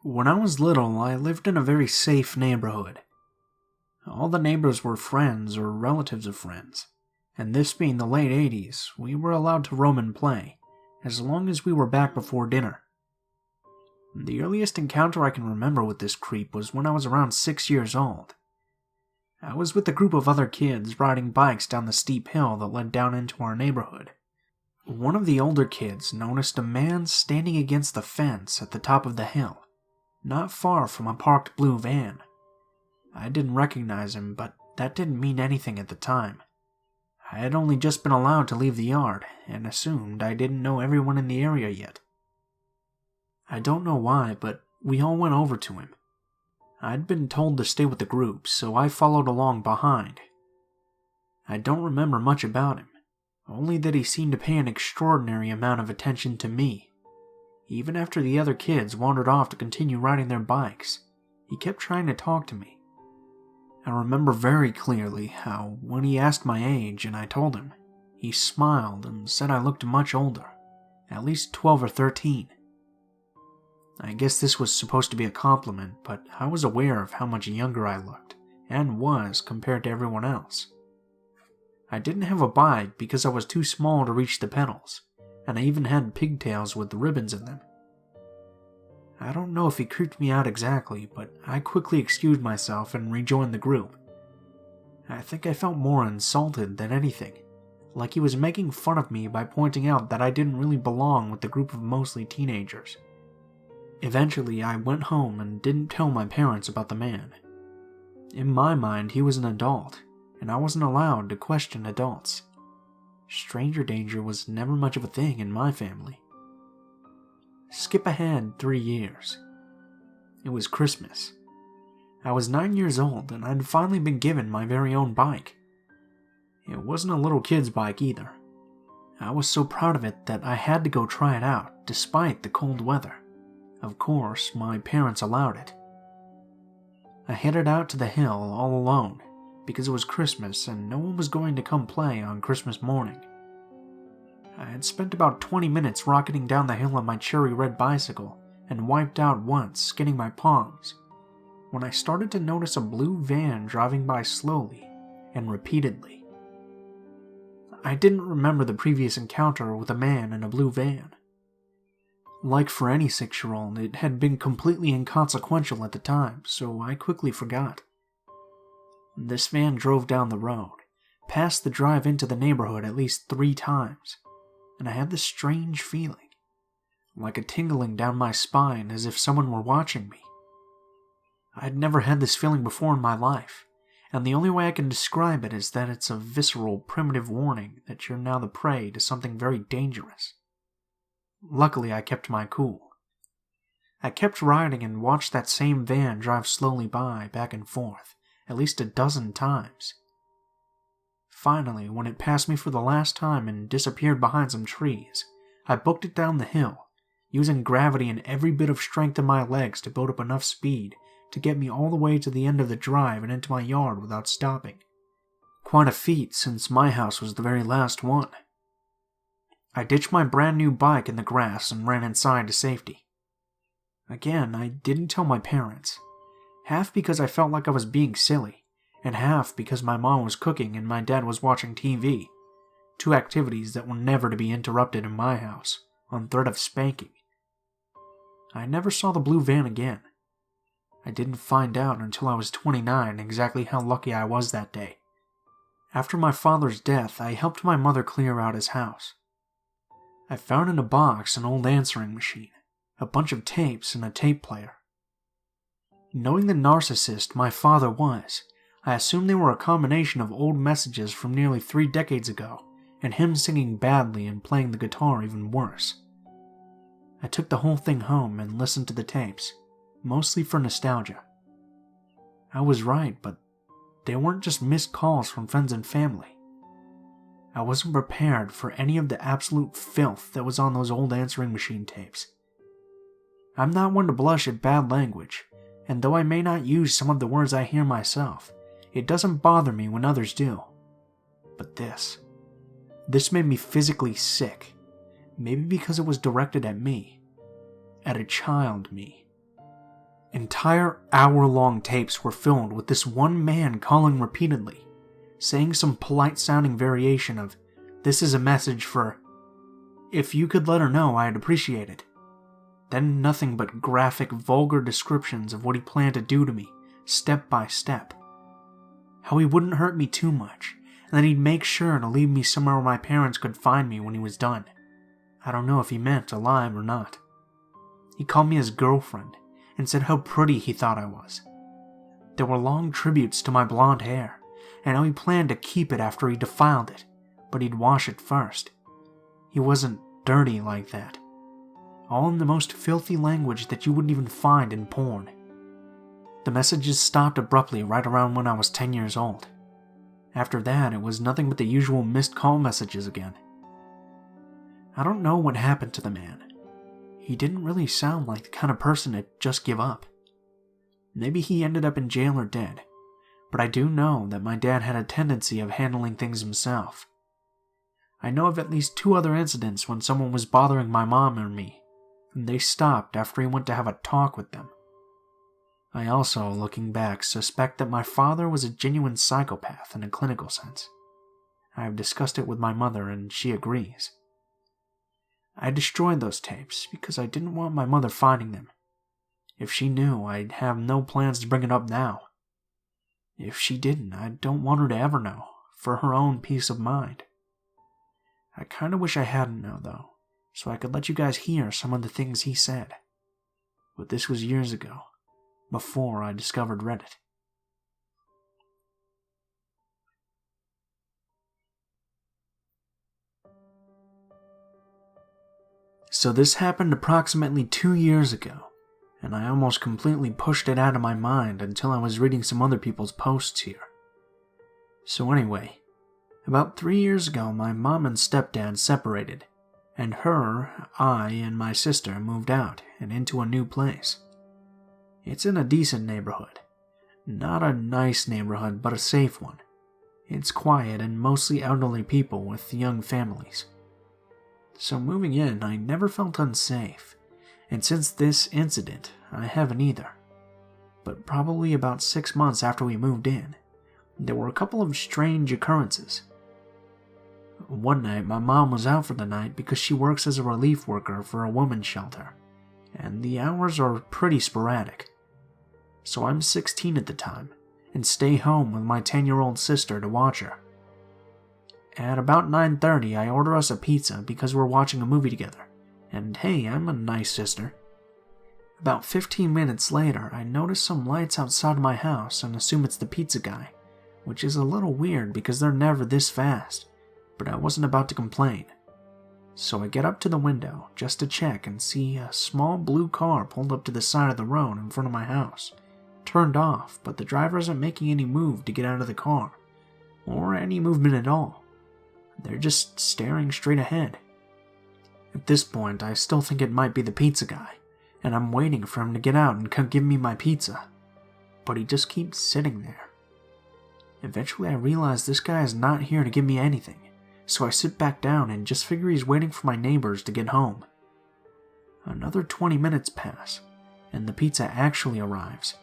When I was little, I lived in a very safe neighborhood. All the neighbors were friends or relatives of friends, and this being the late 80s, we were allowed to roam and play, as long as we were back before dinner. The earliest encounter I can remember with this creep was when I was around 6 years old. I was with a group of other kids riding bikes down the steep hill that led down into our neighborhood. One of the older kids noticed a man standing against the fence at the top of the hill, not far from a parked blue van. I didn't recognize him, but that didn't mean anything at the time. I had only just been allowed to leave the yard, and assumed I didn't know everyone in the area yet. I don't know why, but we all went over to him. I'd been told to stay with the group, so I followed along behind. I don't remember much about him, only that he seemed to pay an extraordinary amount of attention to me. Even after the other kids wandered off to continue riding their bikes, he kept trying to talk to me. I remember very clearly how, when he asked my age and I told him, he smiled and said I looked much older, at least 12 or 13. I guess this was supposed to be a compliment, but I was aware of how much younger I looked, and was compared to everyone else. I didn't have a bike because I was too small to reach the pedals, and I even had pigtails with ribbons in them. I don't know if he creeped me out exactly, but I quickly excused myself and rejoined the group. I think I felt more insulted than anything, like he was making fun of me by pointing out that I didn't really belong with the group of mostly teenagers. Eventually, I went home and didn't tell my parents about the man. In my mind, he was an adult, and I wasn't allowed to question adults. Stranger danger was never much of a thing in my family. Skip ahead 3 years. It was Christmas. I was 9 years old and I'd finally been given my very own bike. It wasn't a little kid's bike either. I was so proud of it that I had to go try it out, despite the cold weather. Of course, my parents allowed it. I headed out to the hill all alone, because it was Christmas and no one was going to come play on Christmas morning. I had spent about 20 minutes rocketing down the hill on my cherry red bicycle and wiped out once, skinning my palms, when I started to notice a blue van driving by slowly and repeatedly. I didn't remember the previous encounter with a man in a blue van. Like for any 6-year-old, it had been completely inconsequential at the time, so I quickly forgot. This van drove down the road, past the drive into the neighborhood at least 3 times, and I had this strange feeling, like a tingling down my spine as if someone were watching me. I'd never had this feeling before in my life, and the only way I can describe it is that it's a visceral, primitive warning that you're now the prey to something very dangerous. Luckily, I kept my cool. I kept riding and watched that same van drive slowly by, back and forth, at least a dozen times. Finally, when it passed me for the last time and disappeared behind some trees, I booked it down the hill, using gravity and every bit of strength in my legs to build up enough speed to get me all the way to the end of the drive and into my yard without stopping. Quite a feat, since my house was the very last one. I ditched my brand new bike in the grass and ran inside to safety. Again, I didn't tell my parents, half because I felt like I was being silly, and half because my mom was cooking and my dad was watching TV, 2 activities that were never to be interrupted in my house, on threat of spanking. I never saw the blue van again. I didn't find out until I was 29 exactly how lucky I was that day. After my father's death, I helped my mother clear out his house. I found in a box an old answering machine, a bunch of tapes, and a tape player. Knowing the narcissist my father was, I assumed they were a combination of old messages from nearly 3 decades ago, and him singing badly and playing the guitar even worse. I took the whole thing home and listened to the tapes, mostly for nostalgia. I was right, but they weren't just missed calls from friends and family. I wasn't prepared for any of the absolute filth that was on those old answering machine tapes. I'm not one to blush at bad language, and though I may not use some of the words I hear myself, it doesn't bother me when others do. But this made me physically sick, maybe because it was directed at me, at a child me. Entire hour-long tapes were filled with this one man calling repeatedly, saying some polite-sounding variation of, "This is a message for... If you could let her know, I'd appreciate it." Then nothing but graphic, vulgar descriptions of what he planned to do to me, step by step. How he wouldn't hurt me too much, and that he'd make sure to leave me somewhere where my parents could find me when he was done. I don't know if he meant alive or not. He called me his girlfriend, and said how pretty he thought I was. There were long tributes to my blonde hair, and how he planned to keep it after he defiled it, but he'd wash it first. He wasn't dirty like that. All in the most filthy language that you wouldn't even find in porn. The messages stopped abruptly right around when I was 10 years old. After that, it was nothing but the usual missed call messages again. I don't know what happened to the man. He didn't really sound like the kind of person to just give up. Maybe he ended up in jail or dead, but I do know that my dad had a tendency of handling things himself. I know of at least 2 other incidents when someone was bothering my mom or me, and they stopped after he went to have a talk with them. I also, looking back, suspect that my father was a genuine psychopath in a clinical sense. I have discussed it with my mother and she agrees. I destroyed those tapes because I didn't want my mother finding them. If she knew, I'd have no plans to bring it up now. If she didn't, I don't want her to ever know, for her own peace of mind. I kinda wish I hadn't known, though, so I could let you guys hear some of the things he said. But this was years ago, before I discovered Reddit. So this happened approximately 2 years ago, and I almost completely pushed it out of my mind until I was reading some other people's posts here. So anyway, about 3 years ago my mom and stepdad separated, and I, and my sister moved out and into a new place. It's in a decent neighborhood. Not a nice neighborhood, but a safe one. It's quiet and mostly elderly people with young families. So moving in, I never felt unsafe, and since this incident, I haven't either. But probably about 6 months after we moved in, there were a couple of strange occurrences. One night, my mom was out for the night because she works as a relief worker for a women's shelter, and the hours are pretty sporadic. So I'm 16 at the time, and stay home with my 10-year-old sister to watch her. At about 9:30, I order us a pizza because we're watching a movie together, and hey, I'm a nice sister. About 15 minutes later, I notice some lights outside my house and assume it's the pizza guy, which is a little weird because they're never this fast, but I wasn't about to complain. So I get up to the window just to check and see a small blue car pulled up to the side of the road in front of my house, turned off, but the driver isn't making any move to get out of the car, or any movement at all. They're just staring straight ahead. At this point, I still think it might be the pizza guy, and I'm waiting for him to get out and come give me my pizza. But he just keeps sitting there. Eventually, I realize this guy is not here to give me anything, so I sit back down and just figure he's waiting for my neighbors to get home. Another 20 minutes pass, and the pizza actually arrives,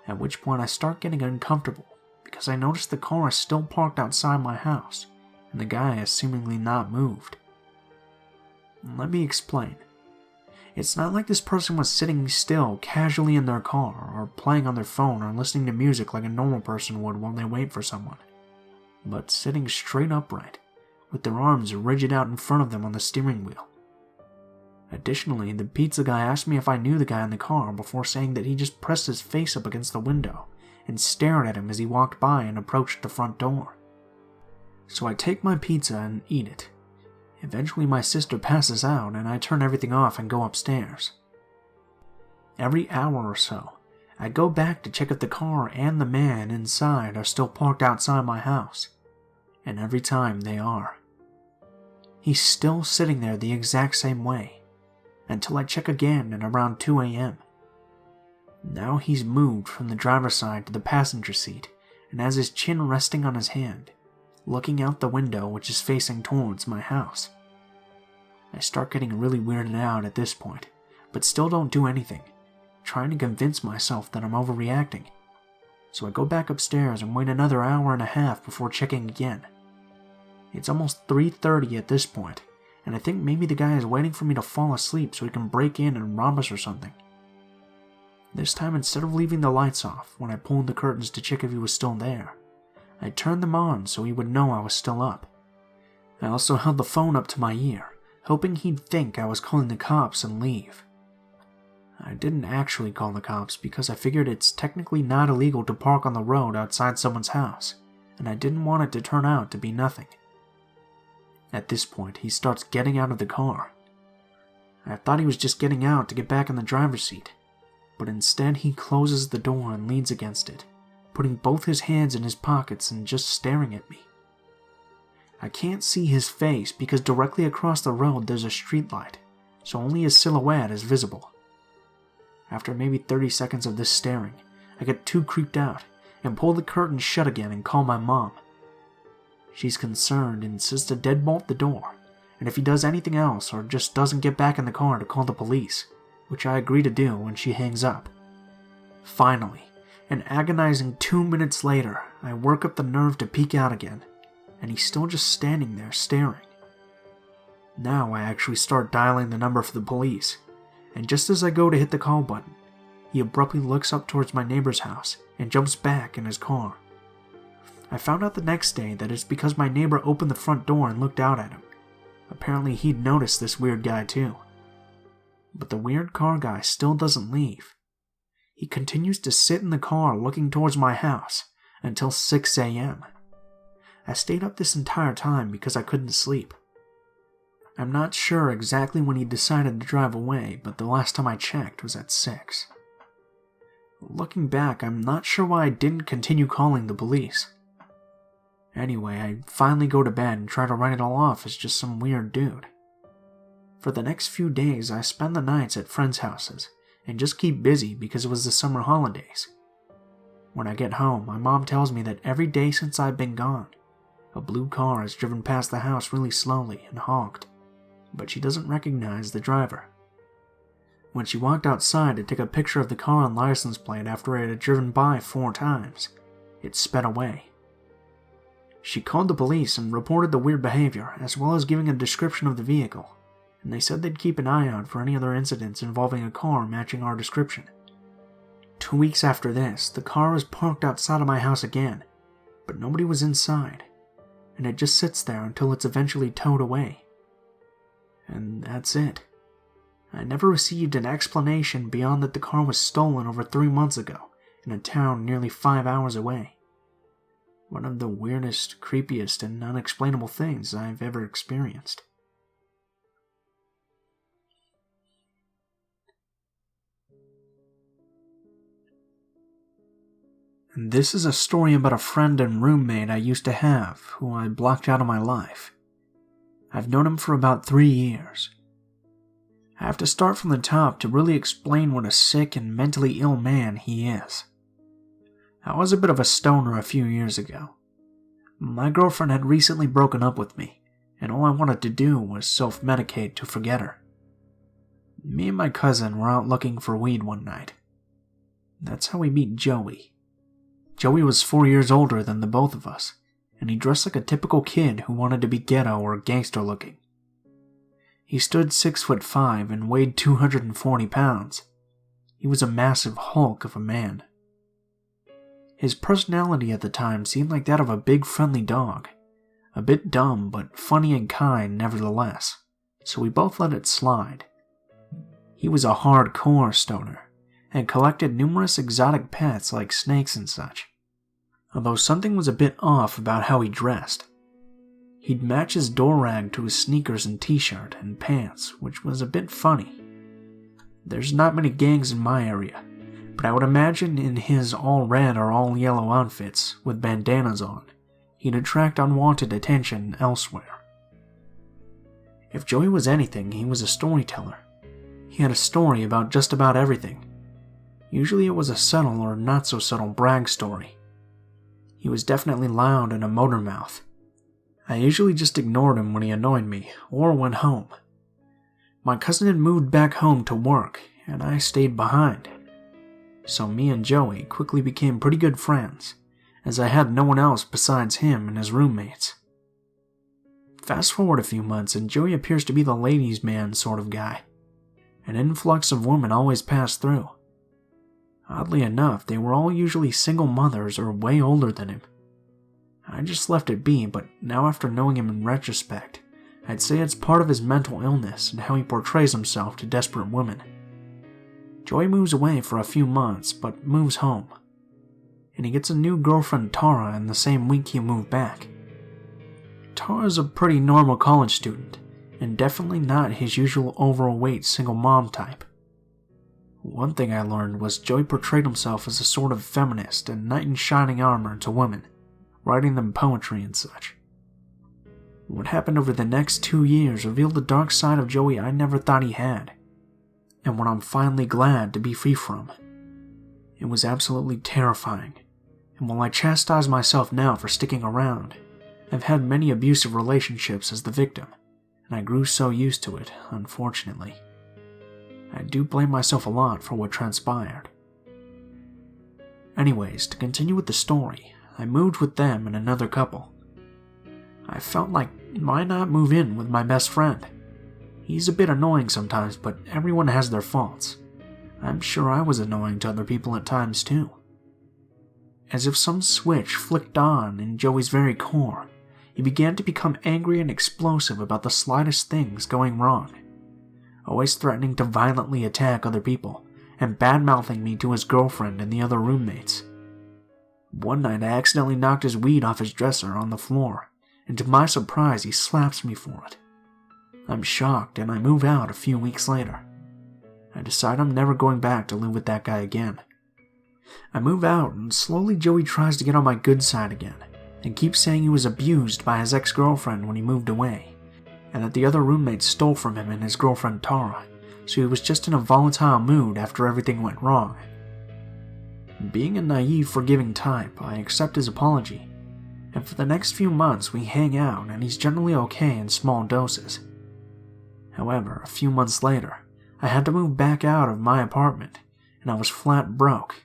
at which point I start getting uncomfortable because I notice the car is still parked outside my house, and the guy has seemingly not moved. Let me explain. It's not like this person was sitting still casually in their car, or playing on their phone, or listening to music like a normal person would while they wait for someone, but sitting straight upright, with their arms rigid out in front of them on the steering wheel. Additionally, the pizza guy asked me if I knew the guy in the car before saying that he just pressed his face up against the window and stared at him as he walked by and approached the front door. So I take my pizza and eat it. Eventually my sister passes out and I turn everything off and go upstairs. Every hour or so, I go back to check if the car and the man inside are still parked outside my house, and every time they are. He's still sitting there the exact same way, until I check again at around 2 a.m. Now he's moved from the driver's side to the passenger seat and has his chin resting on his hand, looking out the window which is facing towards my house. I start getting really weirded out at this point, but still don't do anything, trying to convince myself that I'm overreacting. So I go back upstairs and wait another hour and a half before checking again. It's almost 3:30 at this point, and I think maybe the guy is waiting for me to fall asleep so he can break in and rob us or something. This time, instead of leaving the lights off when I pulled the curtains to check if he was still there, I turned them on so he would know I was still up. I also held the phone up to my ear, hoping he'd think I was calling the cops and leave. I didn't actually call the cops because I figured it's technically not illegal to park on the road outside someone's house, and I didn't want it to turn out to be nothing. At this point, he starts getting out of the car. I thought he was just getting out to get back in the driver's seat, but instead he closes the door and leans against it, putting both his hands in his pockets and just staring at me. I can't see his face because directly across the road there's a streetlight, so only his silhouette is visible. After maybe 30 seconds of this staring, I get too creeped out and pull the curtain shut again and call my mom. She's concerned and insists to deadbolt the door, and if he does anything else or just doesn't get back in the car to call the police, which I agree to do when she hangs up. Finally, an agonizing 2 minutes later, I work up the nerve to peek out again, and he's still just standing there staring. Now I actually start dialing the number for the police, and just as I go to hit the call button, he abruptly looks up towards my neighbor's house and jumps back in his car. I found out the next day that it's because my neighbor opened the front door and looked out at him. Apparently he'd noticed this weird guy too. But the weird car guy still doesn't leave. He continues to sit in the car looking towards my house until 6 a.m. I stayed up this entire time because I couldn't sleep. I'm not sure exactly when he decided to drive away, but the last time I checked was at 6. Looking back, I'm not sure why I didn't continue calling the police. Anyway, I finally go to bed and try to write it all off as just some weird dude. For the next few days, I spend the nights at friends' houses and just keep busy because it was the summer holidays. When I get home, my mom tells me that every day since I've been gone, a blue car has driven past the house really slowly and honked, but she doesn't recognize the driver. When she walked outside to take a picture of the car on license plate after it had driven by 4 times, it sped away. She called the police and reported the weird behavior, as well as giving a description of the vehicle, and they said they'd keep an eye out for any other incidents involving a car matching our description. 2 weeks after this, the car was parked outside of my house again, but nobody was inside, and it just sits there until it's eventually towed away. And that's it. I never received an explanation beyond that the car was stolen over 3 months ago in a town nearly 5 hours away. One of the weirdest, creepiest, and unexplainable things I've ever experienced. And this is a story about a friend and roommate I used to have who I blocked out of my life. I've known him for about 3 years. I have to start from the top to really explain what a sick and mentally ill man he is. I was a bit of a stoner a few years ago. My girlfriend had recently broken up with me, and all I wanted to do was self-medicate to forget her. Me and my cousin were out looking for weed one night. That's how we meet Joey. Joey was 4 years older than the both of us, and he dressed like a typical kid who wanted to be ghetto or gangster looking. He stood 6'5" and weighed 240 pounds. He was a massive hulk of a man. His personality at the time seemed like that of a big friendly dog, a bit dumb but funny and kind nevertheless, so we both let it slide. He was a hardcore stoner, and collected numerous exotic pets like snakes and such, although something was a bit off about how he dressed. He'd match his door rag to his sneakers and t-shirt and pants, which was a bit funny. There's not many gangs in my area, but I would imagine in his all red or all yellow outfits with bandanas on, he'd attract unwanted attention elsewhere. If Joey was anything, he was a storyteller. He had a story about just about everything. Usually it was a subtle or not so subtle brag story. He was definitely loud and a motor mouth. I usually just ignored him when he annoyed me or went home. My cousin had moved back home to work, and I stayed behind. so me and Joey quickly became pretty good friends, as I had no one else besides him and his roommates. Fast forward a few months and Joey appears to be the ladies' man sort of guy. An influx of women always passed through. Oddly enough, they were all usually single mothers or way older than him. I just left it be, but now after knowing him in retrospect, I'd say it's part of his mental illness and how he portrays himself to desperate women. Joey moves away for a few months, but moves home. And he gets a new girlfriend, Tara, in the same week he moved back. Tara's a pretty normal college student, and definitely not his usual overweight single mom type. One thing I learned was Joey portrayed himself as a sort of feminist and knight in shining armor to women, writing them poetry and such. What happened over the next 2 years revealed the dark side of Joey I never thought he had, and what I'm finally glad to be free from. It was absolutely terrifying, and while I chastise myself now for sticking around, I've had many abusive relationships as the victim, and I grew so used to it, unfortunately. I do blame myself a lot for what transpired. Anyways, to continue with the story, I moved with them and another couple. I felt like, why not move in with my best friend? He's a bit annoying sometimes, but everyone has their faults. I'm sure I was annoying to other people at times too. As if some switch flicked on in Joey's very core, he began to become angry and explosive about the slightest things going wrong, always threatening to violently attack other people and bad-mouthing me to his girlfriend and the other roommates. One night I accidentally knocked his weed off his dresser on the floor, and to my surprise he slaps me for it. I'm shocked and I move out a few weeks later. I decide I'm never going back to live with that guy again. I move out and slowly Joey tries to get on my good side again and keeps saying he was abused by his ex-girlfriend when he moved away, and that the other roommates stole from him and his girlfriend Tara, so he was just in a volatile mood after everything went wrong. Being a naive, forgiving type, I accept his apology, and for the next few months we hang out and he's generally okay in small doses. However, a few months later, I had to move back out of my apartment, and I was flat broke,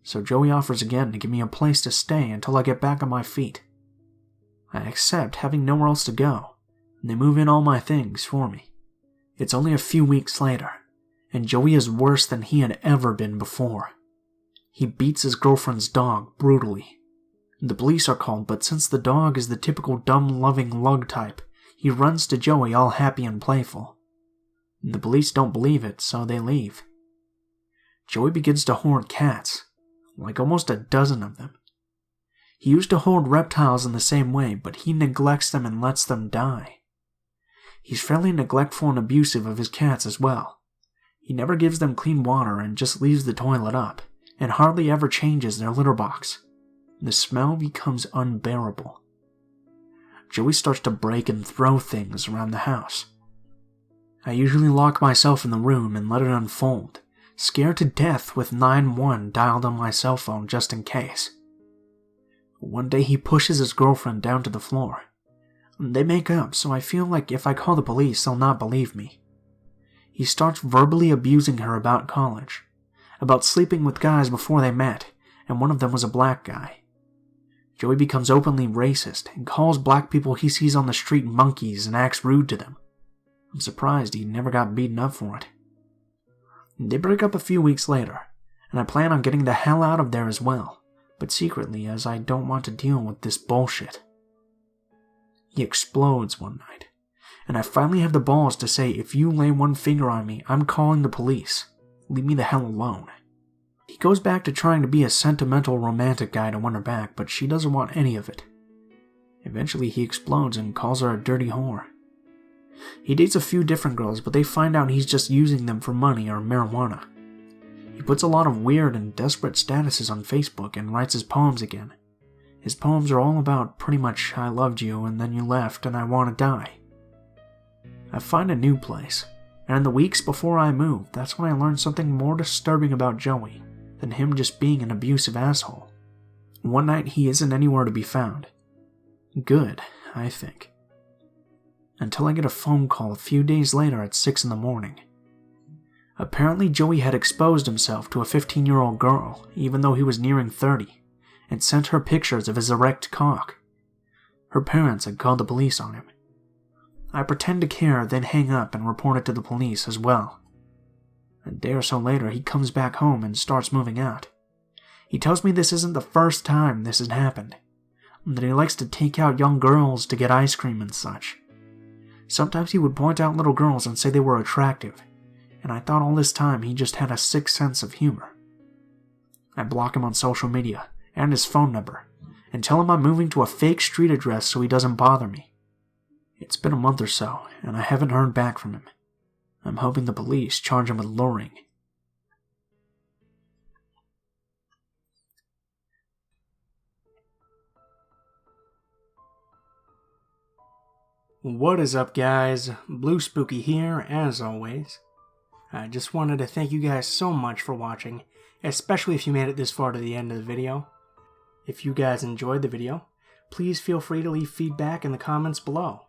so Joey offers again to give me a place to stay until I get back on my feet. I accept, having nowhere else to go, and they move in all my things for me. It's only a few weeks later, and Joey is worse than he had ever been before. He beats his girlfriend's dog brutally. The police are called, but since the dog is the typical dumb, loving lug type, he runs to Joey all happy and playful. The police don't believe it, so they leave. Joey begins to hoard cats, like almost a dozen of them. He used to hoard reptiles in the same way, but he neglects them and lets them die. He's fairly neglectful and abusive of his cats as well. He never gives them clean water and just leaves the toilet up, and hardly ever changes their litter box. The smell becomes unbearable. Joey starts to break and throw things around the house. I usually lock myself in the room and let it unfold, scared to death with 911 dialed on my cell phone just in case. One day he pushes his girlfriend down to the floor. They make up, so I feel like if I call the police, they'll not believe me. He starts verbally abusing her about college, about sleeping with guys before they met, and one of them was a black guy. Joey becomes openly racist and calls black people he sees on the street monkeys and acts rude to them. I'm surprised he never got beaten up for it. They break up a few weeks later, and I plan on getting the hell out of there as well, but secretly as I don't want to deal with this bullshit. He explodes one night, and I finally have the balls to say, if you lay one finger on me, I'm calling the police. Leave me the hell alone. He goes back to trying to be a sentimental romantic guy to win her back, but she doesn't want any of it. Eventually he explodes and calls her a dirty whore. He dates a few different girls, but they find out he's just using them for money or marijuana. He puts a lot of weird and desperate statuses on Facebook and writes his poems again. His poems are all about pretty much I loved you and then you left and I want to die. I find a new place, and in the weeks before I moved, that's when I learned something more disturbing about Joey than him just being an abusive asshole. One night he isn't anywhere to be found. Good, I think. Until I get a phone call a few days later at 6 in the morning. Apparently Joey had exposed himself to a 15-year-old girl, even though he was nearing 30, and sent her pictures of his erect cock. Her parents had called the police on him. I pretend to care, then hang up and report it to the police as well. A day or so later, he comes back home and starts moving out. He tells me this isn't the first time this had happened, that he likes to take out young girls to get ice cream and such. Sometimes he would point out little girls and say they were attractive, and I thought all this time he just had a sick sense of humor. I block him on social media and his phone number, and tell him I'm moving to a fake street address so he doesn't bother me. It's been a month or so, and I haven't heard back from him. I'm hoping the police charge him with luring. What is up, guys? Blue Spooky here, as always. I just wanted to thank you guys so much for watching, especially if you made it this far to the end of the video. If you guys enjoyed the video, please feel free to leave feedback in the comments below,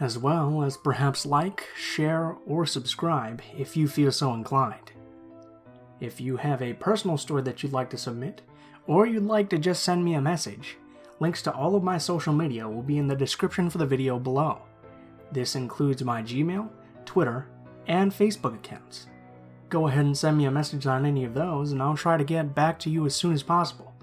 as well as perhaps like, share, or subscribe if you feel so inclined. If you have a personal story that you'd like to submit, or you'd like to just send me a message, links to all of my social media will be in the description for the video below. This includes my Gmail, Twitter, and Facebook accounts. Go ahead and send me a message on any of those, and I'll try to get back to you as soon as possible.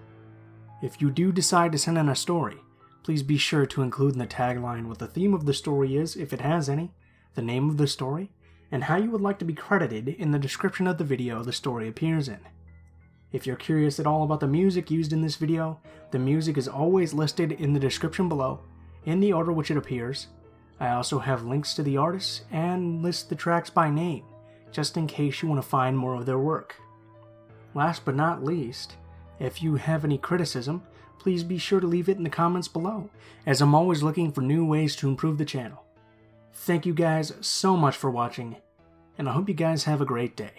If you do decide to send in a story, please be sure to include in the tagline what the theme of the story is, if it has any, the name of the story, and how you would like to be credited in the description of the video the story appears in. If you're curious at all about the music used in this video, the music is always listed in the description below, in the order which it appears. I also have links to the artists and list the tracks by name, just in case you want to find more of their work. Last but not least, if you have any criticism, please be sure to leave it in the comments below, as I'm always looking for new ways to improve the channel. Thank you guys so much for watching, and I hope you guys have a great day.